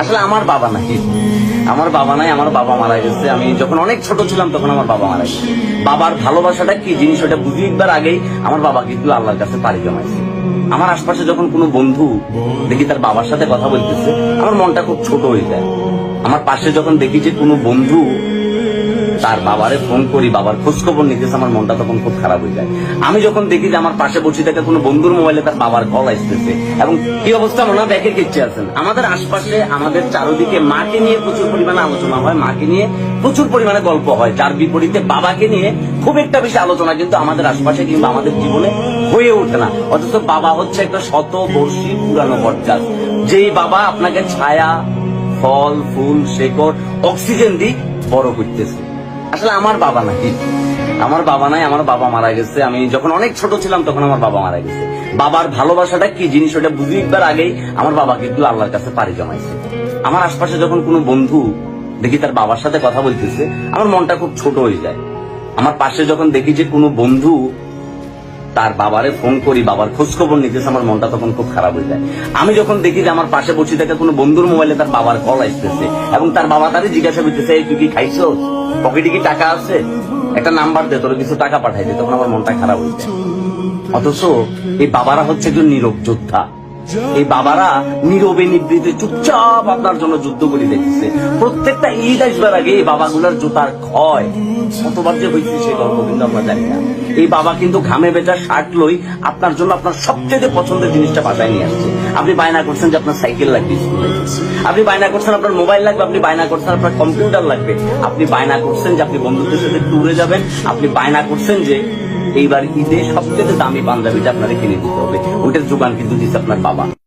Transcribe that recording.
আসলে আমার বাবা নাই, আমার বাবা মারা গেছে। আমি যখন অনেক ছোট ছিলাম তখন আমার বাবা মারা গেছে। বাবার ভালোবাসাটা কি জিনিস ওটা বুঝিবার আগেই আমার বাবা কিন্তু আল্লাহর কাছে পাড়ি জমাইছে। আমার আশপাশে যখন কোনো বন্ধু দেখি তার বাবার সাথে কথা বলতেছে, আমার মনটা খুব ছোট হয়ে যায়। আমার পাশে যখন দেখি যে কোনো বন্ধু তার বাবারে ফোন করি, বাবার খোঁজ খবর নিতেছে, আমার মনটা তখন খুব খারাপ হয়ে যায়। আমি যখন দেখি যে আমার পাশে বসে থাকা কোনো বন্ধুর মোবাইলে তার বাবার কল আসতেছে, এবং কি অবস্থা মনে হয় ব্যাকে কিচ্ছে আছেন। আমাদের আশপাশে আমাদের চারদিকে মাকে নিয়ে প্রচুর পরিমাণে আলোচনা হয়, মাকে নিয়ে প্রচুর পরিমাণে গল্প হয়, যার বিপরীতে বাবাকে নিয়ে খুব একটা বেশি আলোচনা কিন্তু আমাদের আশপাশে কিংবা আমাদের জীবনে হয়ে ওঠে না। অথচ বাবা হচ্ছে একটা শতবর্ষী পুরানো বটগাছ, যেই বাবা আপনাকে ছায়া, ফল, ফুল, শেকড়, অক্সিজেন দিয়ে বড় করতেছে। আসলে আমার বাবা নাই, আমার বাবা মারা গেছে। আমি যখন অনেক ছোট ছিলাম তখন আমার বাবা মারা গেছে। বাবার ভালোবাসাটা কি জিনিস ওটা বুঝিবার আগেই আমার বাবা কিন্তু আল্লাহর কাছে পাড়ি জমাইছে। আমার আশপাশে যখন কোনো বন্ধু দেখি তার বাবার সাথে কথা বলতেছে, আমার মনটা খুব ছোট হয়ে যায়। আমার পাশে যখন দেখি যে কোনো বন্ধু তার বাবারে ফোন করি, বাবার খোঁজ খবর নিতেছে, আমার মনটা তখন খুব খারাপ হয়ে যায়। আমি যখন দেখি যে আমার পাশে বসে থাকা কোনো বন্ধুর মোবাইলে তার বাবার কল আসতেছে, এবং তার বাবা তারে জিজ্ঞাসা করতেছে, তুই কি খাইছো, পকেটে কি টাকা আছে, একটা নাম্বার দে, তোর কিছু টাকা পাঠাই দে, তখন আমার মনটা খারাপ হয়ে যায়। অথচ এই বাবারা হচ্ছে একজন নীরব যোদ্ধা। এই বাবারা নীরবে নিবৃতে চুপচাপ আপনার জন্য যুদ্ধ করে দেখতেছে। প্রত্যেকটা ঈদ আসবার আগে এই বাবাগুলার জুতার ক্ষয় কতবার যে হয়েছে সে গল্প কিন্তু আমরা জানি না। এই বাবা কিন্তু ঘামে বেচা শার্ট লই আপনার জন্য আপনার সবচেয়ে পছন্দের জিনিসটা বাসায় নিয়ে আসছে। আপনি বায়না করছেন যে আপনার সাইকেল লাগবে স্কুলে, আপনি বায়না করছেন আপনার মোবাইল লাগবে, আপনি বায়না করছেন আপনার কম্পিউটার লাগবে, আপনি বায়না করছেন যে আপনি বন্ধুদের সাথে ট্যুরে যাবেন, আপনি বায়না করছেন যে এইবার ঈদে সবচেয়ে দামি পাঞ্জাবিটা আপনার কিনে দিতে হবে। ওইটার যোগান কিন্তু দিচ্ছে আপনার বাবা।